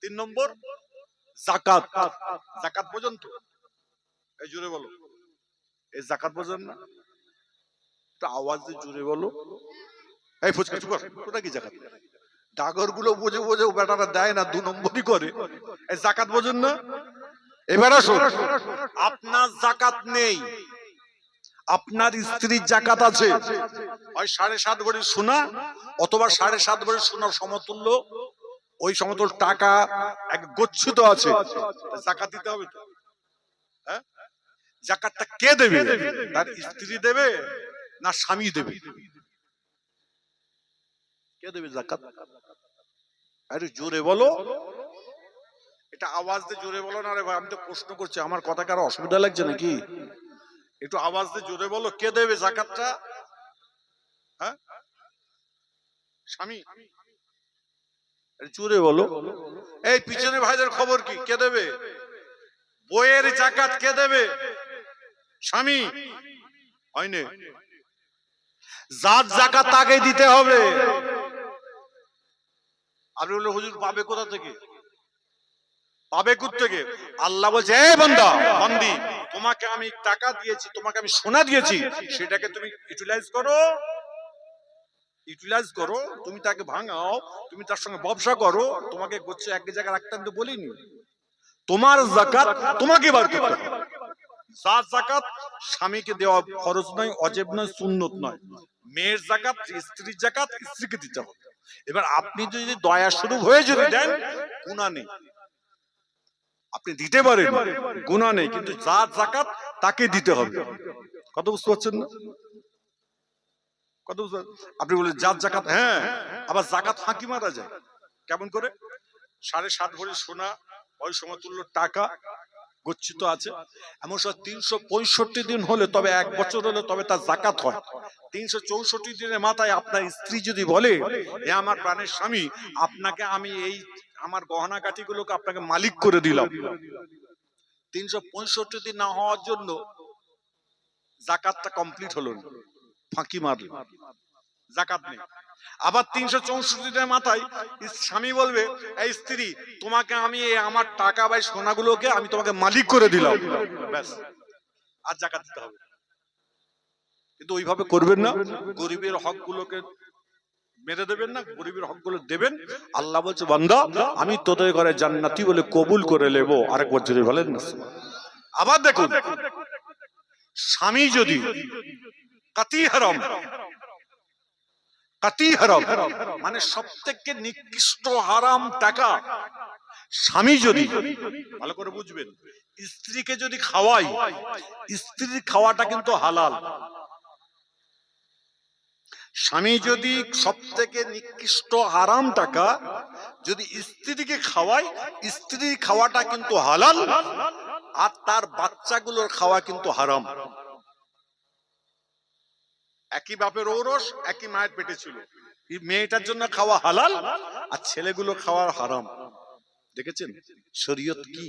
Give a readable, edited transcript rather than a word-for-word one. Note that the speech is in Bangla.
তিন নম্বর জাকাত। জাকাত বোঝেন তো? এই জোরে বলো, এই জাকাত বোঝেন না? একটু আওয়াজ দিয়ে জোরে বলো। এই ফুচকা চুপ কর, ওটা কি জাকাত? ডাগর গুলো বোঝে বোঝে বেটারা দেয় না, দু নম্বরই করে। এই জাকাত বোঝেন না? এবার আসো, আপনার জাকাত নেই, আপনার স্ত্রীর জাকাত আছে। হয় 7.5 ভরি সোনা অথবা 7.5 ভরি সোনার সমতুল্য, ওই সমতুল্য টাকা এক গচ্ছিত আছে, জাকাত দিতে হবে তো। হ্যাঁ, জাকাতটা কে দেবে? তার স্ত্রী দেবে না স্বামী দেবে? কে দেবে জাকাত? আরে জোরে বলো, এটা আওয়াজ দিয়ে জোরে বলো না রে ভাই। আমি তো প্রশ্ন করছি, আমার কথা কারো অসুবিধা লাগছে নাকি? একটু আওয়াজ দিয়ে জোরে বলো, কে দেবে জাকাতটা? হ্যাঁ, স্বামী। জোরে বলো। এই পিছনে ভাইদের খবর কি, কে দেবে? বইয়ের জাকাত কে দেবে? স্বামী। হয়নি, যার জাকাত তাকে দিতে হবে। আপনি বললেন হুজুর পাবে কোথা থেকে? পাবে কোত্থেকে? আল্লাহ বলছে, এ বান্দা বান্দি, তোমাকে আমি টাকা দিয়েছি, তোমাকে আমি সোনা দিয়েছি, সেটাকে তুমি ইউটিলাইজ করো, ইউটিলাইজ করো। তুমি তাকে ভাঙাও, তুমি তার সঙ্গে ব্যবসা করো। তোমাকে গোচ্ছে এক জায়গায় রাখতে আমি তো বলিনি। তোমার জাকাত তোমাকে বার করতে হবে। যার জাকাত স্বামীকে দেওয়া ফরজ নয়, অজেব নয়, সুন্নত নয়। মেয়ের জাকাত স্ত্রীর জাকাত স্ত্রীকে দিতে হবে। এবার আপনি যদি দয়া স্বরূপ হয়ে যদি দেন, গুনাহ নেই, আপনি দিতে পারেন, গুনাহ নেই, কিন্তু যার জাকাত তাকে দিতে হবে। কথা বুঝতে পারছেন না? কথা বুঝতে, আপনি বলেন যার জাকাত, হ্যাঁ, আবার জাকাত ফাঁকি মারা যায়। কেমন করে? 7.5 ভরি সোনা, ওই সমতুল্য টাকা গচ্ছিত আছে, এমন সব 365 দিন হলে, তবে 1 বছর হলে তবে তার জাকাত হয়। 364 দিনের মাথায় আপনার স্ত্রী যদি বলে, হে আমার প্রাণের স্বামী, আপনাকে আমি এই আমার গহনা গাটিগুলোকে আপনাকে মালিক করে দিলাম, 365 দিন না হওয়ার জন্য জাকাতটা কমপ্লিট হলো না, ফাঁকি মারল, জাকাত নেই। আবার 364 দিনের মাথায় স্বামী বলবে, এই স্ত্রী, তোমাকে আমি আমার টাকা বা সোনাগুলোকে আমি তোমাকে মালিক করে দিলাম, ব্যাস, আর জাকাত দিতে হবে। কিন্তু ওইভাবে করবেন না, গরিবের হক গুলোকে মেরে দেবেন না, গরিবের হক গুলো দেবেন। আল্লাহ বলছে, বান্দা আমি তোদের ঘরে জান্নাতি বলে কবুল করে নেব। আরেকবার জোরে বলেন না। আবার দেখুন, স্বামী যদি কাতি হারাম, কাতি হারাম মানে সবথেকে নিকৃষ্ট হারাম টাকা, স্বামী যদি, ভালো করে বুঝবেন, স্ত্রীকে যদি খাওয়াই, স্ত্রীর খাওয়াটা কিন্তু হালাল। স্বামী যদি সবথেকে নিকৃষ্ট হারাম টাকা যদি স্ত্রীকে খাওয়ায়, স্ত্রীর খাওয়াটা কিন্তু হালাল, আর তার বাচ্চাগুলোর খাওয়া কিন্তু হারাম। একই বাপের ঔরস, একই মায়ের পেটে ছিল, মেয়েটার জন্য খাওয়া হালাল আর ছেলেগুলো খাওয়া হারাম। দেখেছেন শরীয়ত কি?